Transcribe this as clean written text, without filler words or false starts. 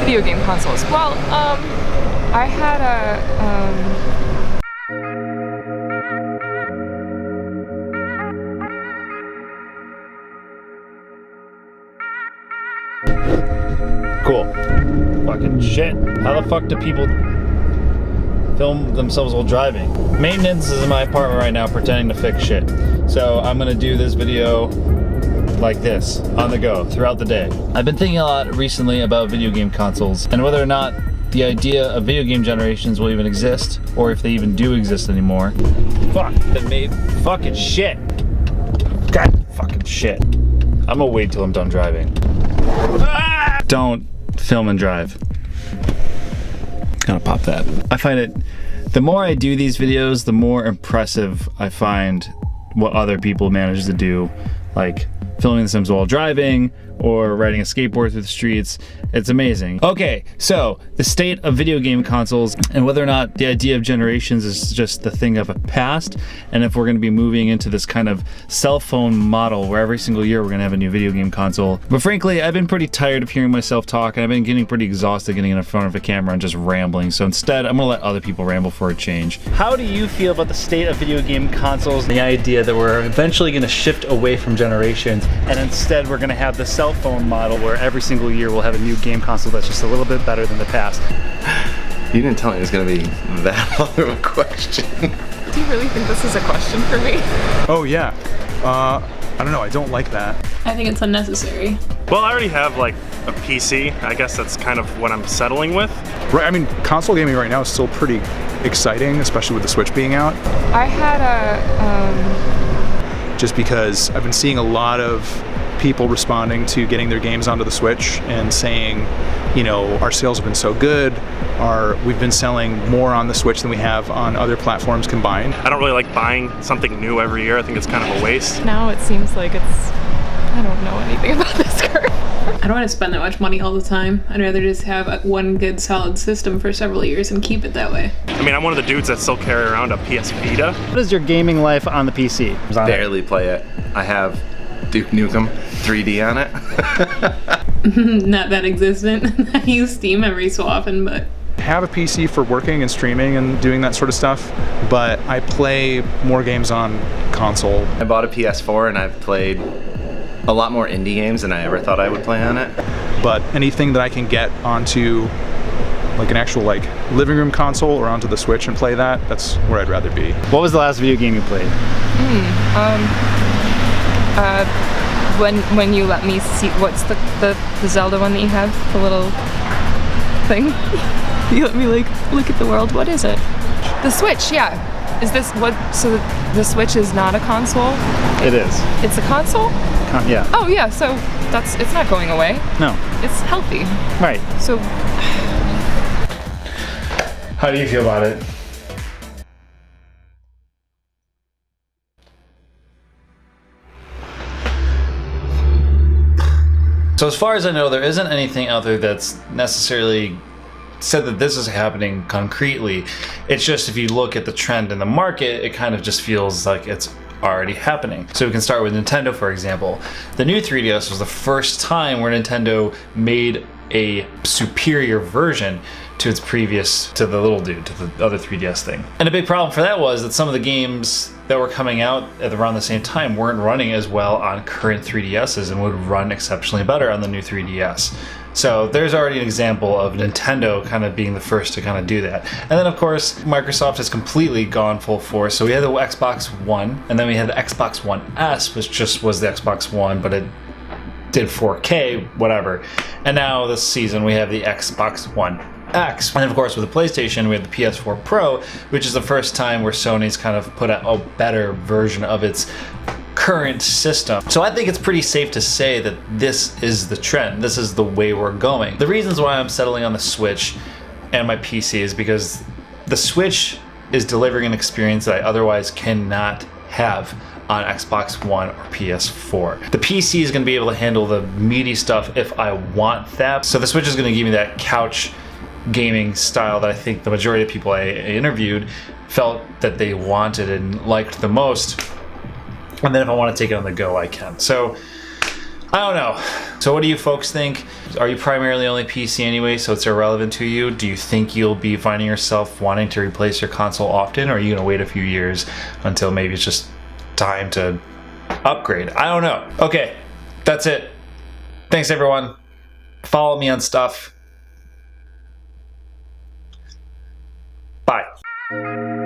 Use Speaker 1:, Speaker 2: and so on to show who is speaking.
Speaker 1: video game consoles. Well, I had
Speaker 2: Cool. Fucking shit. How the fuck do people film themselves while driving? Maintenance is in my apartment right now pretending to fix shit. So I'm gonna do this video like this, on the go, throughout the day. I've been thinking a lot recently about video game consoles and whether or not the idea of video game generations will even exist, or if they even do exist anymore. Fuck, that made fucking shit. God fucking shit. I'm gonna wait till I'm done driving. Ah! Don't film and drive. Gonna pop that. I find it, the more I do these videos, the more impressive I find what other people manage to do, like filming The Sims while driving or riding a skateboard through the streets. It's amazing. Okay, so the state of video game consoles and whether or not the idea of generations is just the thing of a past, and if we're going to be moving into this kind of cell phone model where every single year we're going to have a new video game console. But frankly, I've been pretty tired of hearing myself talk, and I've been getting pretty exhausted getting in front of a camera and just rambling. So instead, I'm going to let other people ramble for a change. How do you feel about the state of video game consoles and the idea that we're eventually going to shift away from generations, and instead we're going to have the cell phone model where every single year we'll have a new game console that's just a little bit better than the past?
Speaker 3: You didn't tell me it was going to be that hard of a question.
Speaker 1: Do you really think this is a question for me?
Speaker 4: Oh yeah. I don't know, I don't like that.
Speaker 5: I think it's unnecessary.
Speaker 6: Well, I already have like a PC. I guess that's kind of what I'm settling with.
Speaker 4: Right, I mean, console gaming right now is still pretty exciting, especially with the Switch being out.
Speaker 1: I had
Speaker 4: Just because I've been seeing a lot of people responding to getting their games onto the Switch and saying, you know, our sales have been so good, we've been selling more on the Switch than we have on other platforms combined.
Speaker 6: I don't really like buying something new every year. I think it's kind of a waste.
Speaker 1: Now it seems like I don't know anything about this curve.
Speaker 5: I don't want to spend that much money all the time. I'd rather just have one good solid system for several years and keep it that way.
Speaker 6: I mean, I'm one of the dudes that still carry around a PS Vita.
Speaker 2: What is your gaming life on the PC?
Speaker 3: Barely play it. I have Duke Nukem 3D on it.
Speaker 5: Not that existent. I use Steam every so often, but
Speaker 4: I have a PC for working and streaming and doing that sort of stuff, but I play more games on console.
Speaker 3: I bought a PS4 and I've played a lot more indie games than I ever thought I would play on it.
Speaker 4: But anything that I can get onto like an actual like living room console or onto the Switch and play that, that's where I'd rather be.
Speaker 2: What was the last video game you played?
Speaker 1: When you let me see, what's the Zelda one that you have? The little thing? You let me like look at the world. What is it? The Switch, yeah. Is this what, so the Switch is not a console?
Speaker 2: It is.
Speaker 1: It's a console?
Speaker 2: Yeah.
Speaker 1: Oh yeah, so it's not going away.
Speaker 2: No.
Speaker 1: It's healthy.
Speaker 2: Right.
Speaker 1: So.
Speaker 2: How do you feel about it? So as far as I know, there isn't anything out there that's necessarily said that this is happening concretely. It's just if you look at the trend in the market, it kind of just feels like it's already happening. So we can start with Nintendo, for example. The new 3DS was the first time where Nintendo made a superior version to its previous, to the little dude, to the other 3DS thing. And a big problem for that was that some of the games that were coming out at around the same time weren't running as well on current 3DSs and would run exceptionally better on the new 3DS. So there's already an example of Nintendo kind of being the first to kind of do that. And then of course, Microsoft has completely gone full force. So we had the Xbox One, and then we had the Xbox One S, which just was the Xbox One, but it did 4K, whatever. And now this season we have the Xbox One X. And of course with the PlayStation we have the PS4 Pro, which is the first time where Sony's kind of put out a better version of its current system. So I think it's pretty safe to say that this is the trend. This is the way we're going. The reasons why I'm settling on the Switch and my PC is because the Switch is delivering an experience that I otherwise cannot have on Xbox One or PS4. The PC is going to be able to handle the meaty stuff if I want that. So the Switch is going to give me that couch gaming style that I think the majority of people I interviewed felt that they wanted and liked the most. And then if I want to take it on the go, I can. So I don't know. So what do you folks think? Are you primarily only PC anyway, so it's irrelevant to you? Do you think you'll be finding yourself wanting to replace your console often, or are you gonna wait a few years until maybe it's just time to upgrade? I don't know. Okay, that's it. Thanks everyone. Follow me on stuff. Bye.